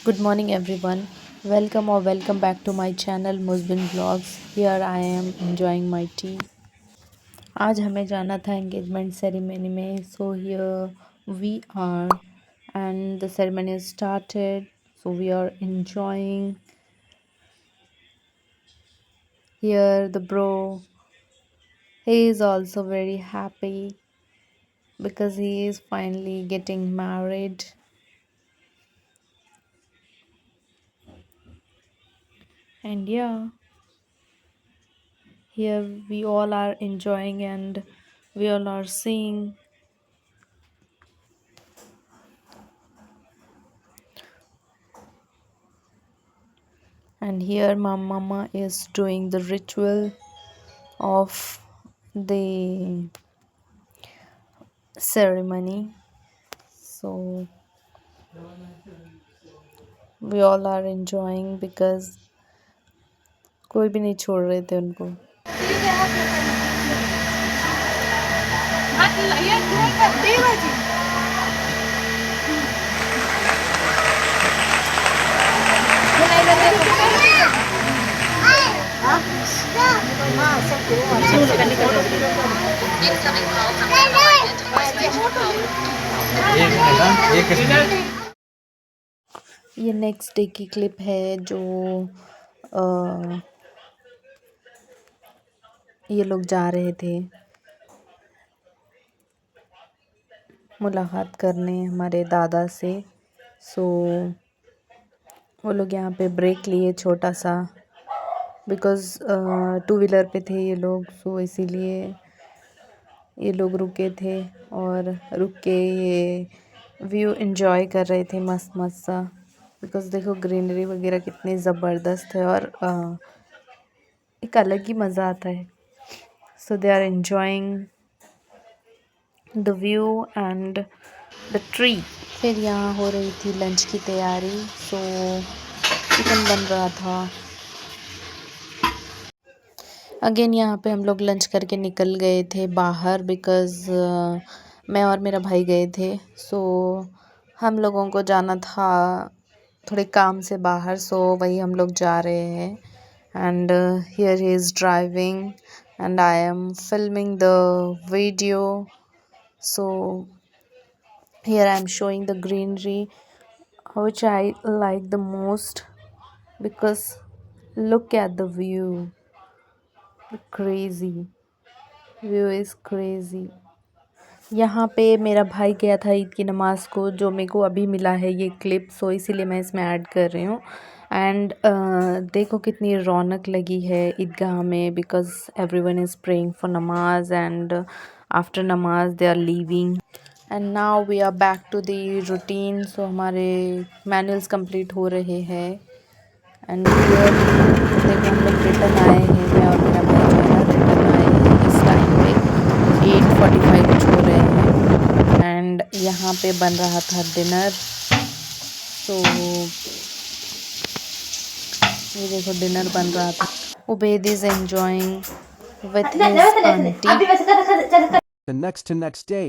Good morning, everyone. Welcome back to my channel Musbin Vlogs. Here I am enjoying my tea. आज हमें जाना था engagement ceremony में, so here we are and the ceremony is started. So we are enjoying. Here the bro, he is also very happy because he is finally getting married. And yeah, here we all are enjoying and we all are seeing. And here my mama is doing the ritual of the ceremony. So we all are enjoying because कोई भी नहीं छोड़ रहे थे उनको. ये next day की clip है जो ये लोग जा रहे थे मुलाकात करने हमारे दादा से. सो वो लोग यहाँ पे ब्रेक लिए छोटा सा बिकॉज़ टू व्हीलर पे थे ये लोग. सो इसीलिए ये लोग रुके थे और रुक के ये व्यू एंजॉय कर रहे थे मस्त मस्त सा. बिकॉज़ देखो ग्रीनरी वगैरह कितनी ज़बरदस्त है और एक अलग ही मज़ा आता है. So they are enjoying the view and the tree. फिर यहाँ हो रही थी लंच की तैयारी. सो चिकन बन रहा था. अगेन यहाँ पे हम लोग लंच करके निकल गए थे बाहर बिकॉज़ मैं और मेरा भाई गए थे. सो हम लोगों को जाना था थोड़े काम से बाहर. सो वही हम लोग जा रहे हैं. And here he is driving and I am filming the video. So here I am showing the greenery which I like the most because look at the view. The crazy view is crazy. यहाँ पे मेरा भाई गया था ईद की नमाज़ को जो मेरे को अभी मिला है ये क्लिप. सो इसीलिए मैं इसमें ऐड कर रही हूँ. एंड देखो कितनी रौनक लगी है ईदगाह में because everyone is praying for namaz and after namaz they are leaving. And now we are back to the routine. So हमारे मैनुअल्स कंप्लीट हो रहे हैं. एंड हियर देखो हम लोग रिटर्न आए हैं. मैं और मेरा भाई जो है ना रिटर्न आए हैं इस टाइम पे 8:45 कुछ हो रहे हैं. एंड यहाँ पे बन रहा था डिनर. सो ये देखो डिनर बन रहा था. Ubaid is enjoying with his aunty. The next day.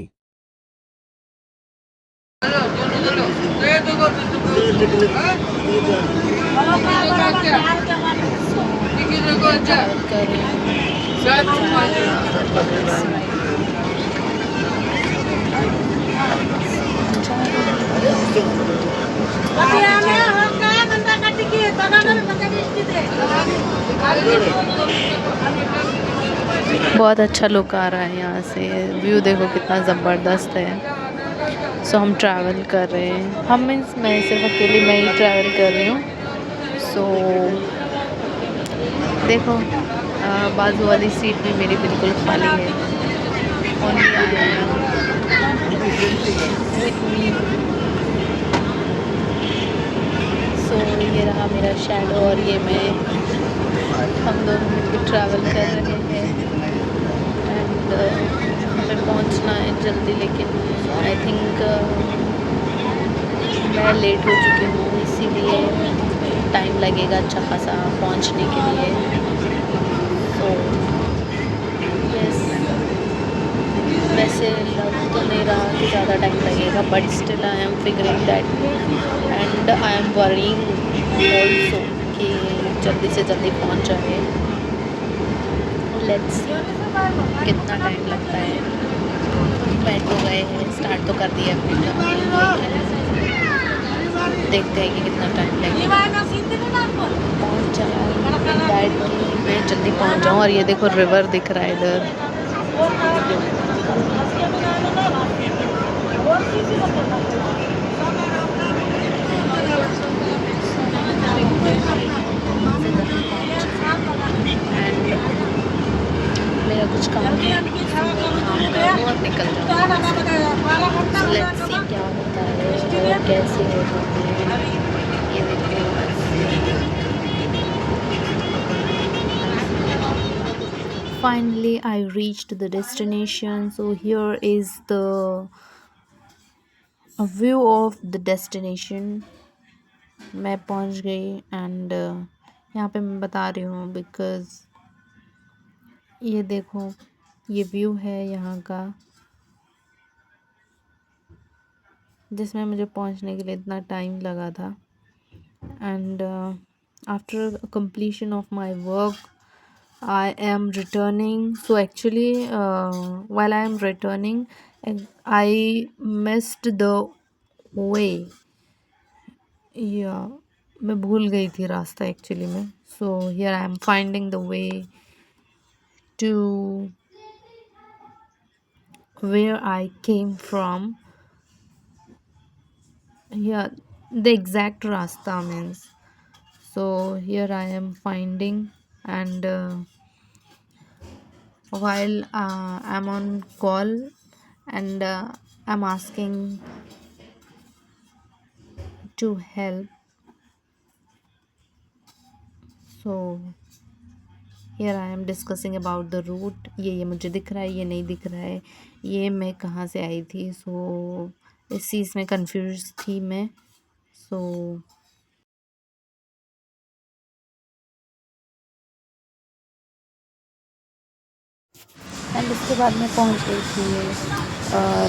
बहुत अच्छा लुक आ रहा है यहाँ से. व्यू देखो कितना ज़बरदस्त है. सो हम ट्रैवल कर रहे हैं. हम मीन्स मैं सिर्फ अकेली मैं ही ट्रैवल कर रही हूँ. सो देखो बाजू वाली सीट भी मेरी बिल्कुल खाली है. Only I am with me. So ये रहा मेरा शैडो और ये मैं. हम दोनों मिलकर ट्रैवल कर रहे हैं. एंड हमें पहुंचना है जल्दी लेकिन आई थिंक मैं लेट हो चुकी हूँ इसीलिए टाइम लगेगा अच्छा खासा पहुंचने के लिए. सो यस वैसे लग तो नहीं रहा कि ज़्यादा टाइम लगेगा, but still I am figuring that and I am worrying also कि जल्दी से जल्दी पहुंच जाए। लेट्स कितना टाइम लगता है। बैठ तो गए हैं, स्टार्ट तो कर दिया अपने, देखते हैं कि कितना टाइम लगेगा। पहुंच जाऊँ दैट कि मैं जल्दी पहुंच जाऊँ। और ये देखो रिवर दिख रहा है इधर। एंड मेरा कुछ काम है, काम करूँ और निकल जाऊँ। लेट्स सी क्या होता है और कैसे होता है, ये देखते हैं बस। Finally, I reached the destination. So here is the a view of the destination. मैं पहुंच गई एंड यहाँ पे मैं बता रही हूँ बिकॉज़ ये देखो, ये व्यू है यहाँ का, जिसमें मुझे पहुंचने के लिए इतना टाइम लगा था। And after completion of my work I am returning. So actually while I am returning I missed the way. या मैं भूल गई थी रास्ता एक्चुअली में। So here I am finding the way to where I came from. या the exact रास्ता means. So here I am finding and while I'm on call and I'm asking to help. So here I am discussing about the route. ये मुझे दिख रहा है, ये नहीं दिख रहा है, ये मैं कहाँ से आई थी। सो इस चीज़ में कंफ्यूज थी मैं। सो एंड उसके बाद मैं पहुंच गई थी,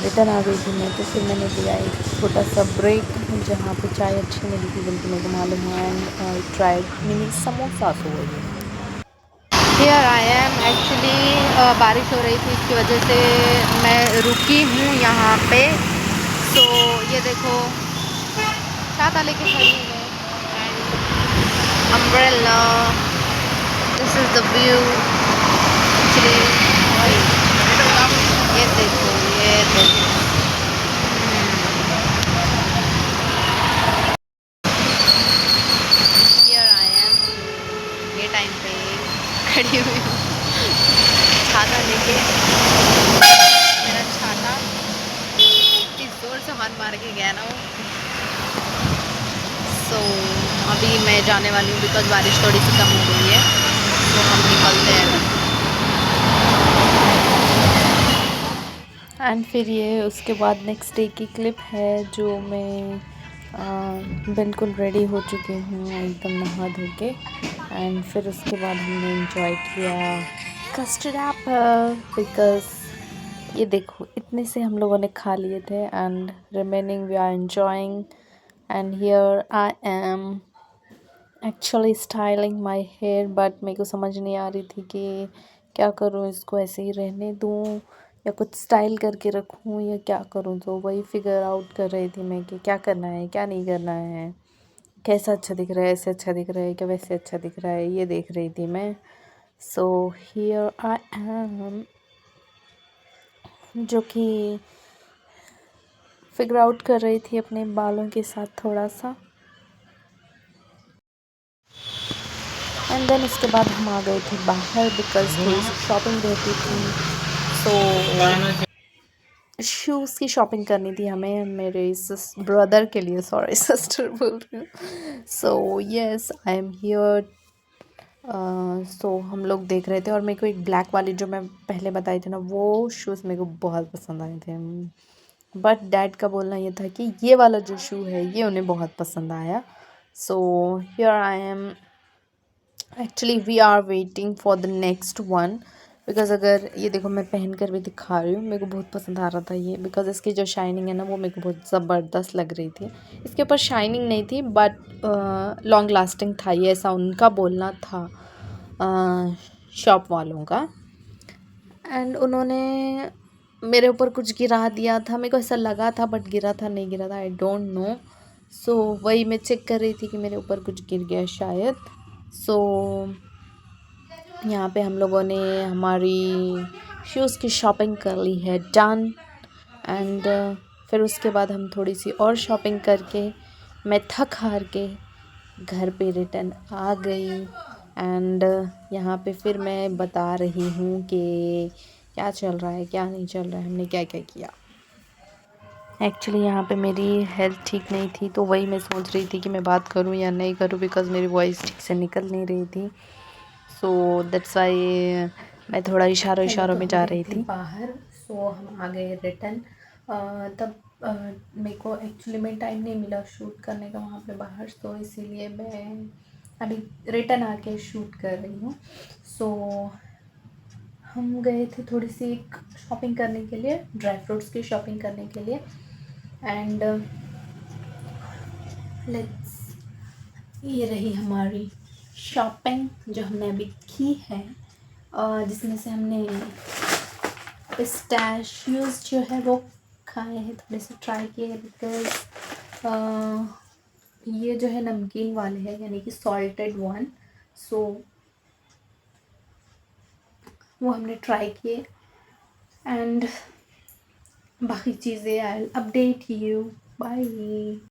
रिटर्न आ गई थी मैं। तो फिर मैंने लिया एक छोटा सा ब्रेक जहाँ पे चाय अच्छी मिली थी बल्कि मेरे को मालूम हुआ। And tried mini samosa. So here I am actually बारिश हो रही थी, इसकी वजह से मैं रुकी हूँ यहाँ पे। सो ये देखो छाता लेके खड़ी हूँ मैं and umbrella. This is the view actually. ये देखो, ये देखो। हियर आई एम, ये टाइम पे खड़ी हुई हूँ छाता लेके। मेरा छाता इतनी ज़ोर से हाथ मार के गया ना वो। सो अभी मैं जाने वाली हूँ बिकॉज बारिश थोड़ी सी कम हो गई है। तो हम निकलते हैं। एंड फिर ये उसके बाद नेक्स्ट डे की क्लिप है जो मैं बिल्कुल रेडी हो चुकी हूँ एकदम नहा धो के। एंड फिर उसके बाद हमने इंजॉय किया कस्टर्ड एप्पल बिकॉज ये देखो इतने से हम लोगों ने खा लिए थे and remaining we are enjoying. And here I am actually styling my hair but मेरे को समझ नहीं आ रही थी कि क्या करूँ, इसको ऐसे ही रहने दूँ या कुछ स्टाइल करके रखूँ या क्या करूँ। तो वही फिगर आउट कर रही थी मैं कि क्या करना है क्या नहीं करना है, कैसा अच्छा दिख रहा है, ऐसे अच्छा दिख रहा है क्या वैसे अच्छा दिख रहा है, ये देख रही थी मैं। सो हियर आई एम, जो कि फिगर आउट कर रही थी अपने बालों के साथ थोड़ा सा। एंड देन उसके बाद हम आ गए थे बाहर बिकॉज थोड़ी सी शॉपिंग रहती थी। सो शूज़ की शॉपिंग करनी थी हमें मेरे ब्रदर के लिए, सॉरी सिस्टर बोल रही हूँ। So yes I am here. So हम लोग देख रहे थे और मेरे को एक ब्लैक वाली जो मैं पहले बताई थी ना वो शूज़ मेरे को बहुत पसंद आए थे। बट डैड का बोलना ये था कि ये वाला जो शू है ये उन्हें बहुत पसंद आया। सो here I M, actually we are waiting for the next one because अगर ये देखो मैं पहन कर भी दिखा रही हूँ, मेरे को बहुत पसंद आ रहा था ये, बिकॉज़ इसकी जो शाइनिंग है ना वो मेरे को बहुत ज़बरदस्त लग रही थी। इसके ऊपर शाइनिंग नहीं थी बट लॉन्ग लास्टिंग था, ये ऐसा उनका बोलना था शॉप वालों का। एंड उन्होंने मेरे ऊपर कुछ गिरा दिया था, मेरे को ऐसा लगा था बट गिरा था नहीं गिरा था, आई डोंट नो। सो वही मैं चेक कर रही थी कि मेरे ऊपर कुछ गिर गया शायद। सो यहाँ पे हम लोगों ने हमारी शूज़ की शॉपिंग कर ली है डन। एंड फिर उसके बाद हम थोड़ी सी और शॉपिंग करके मैं थक हार के घर पे रिटर्न आ गई। एंड यहाँ पे फिर मैं बता रही हूँ कि क्या चल रहा है क्या नहीं चल रहा है, हमने क्या क्या किया। एक्चुअली यहाँ पे मेरी हेल्थ ठीक नहीं थी, तो वही मैं सोच रही थी कि मैं बात करूँ या नहीं करूँ, बिकॉज़ मेरी वॉइस ठीक से निकल नहीं रही थी। सो दैट्स वाई मैं थोड़ा इशारों इशारों में जा रही थी बाहर। सो हम आ गए रिटर्न। तब मेरे को एक्चुअली में टाइम नहीं मिला शूट करने का वहाँ पे बाहर, तो इसीलिए मैं अभी रिटर्न आके शूट कर रही हूँ। सो हम गए थे थोड़ी सी शॉपिंग करने के लिए, ड्राई फ्रूट्स की शॉपिंग करने के लिए। एंड लेट्स ये रही हमारी शॉपिंग जो हमने अभी की है, जिसमें से हमने पिस्ताशियोज जो है वो खाए हैं, थोड़े से ट्राई किए हैं, बिकॉज ये जो है नमकीन वाले हैं यानी कि सॉल्टेड वन। सो वो हमने ट्राई किए। एंड बाकी चीज़ें आई अपडेट यू। बाय।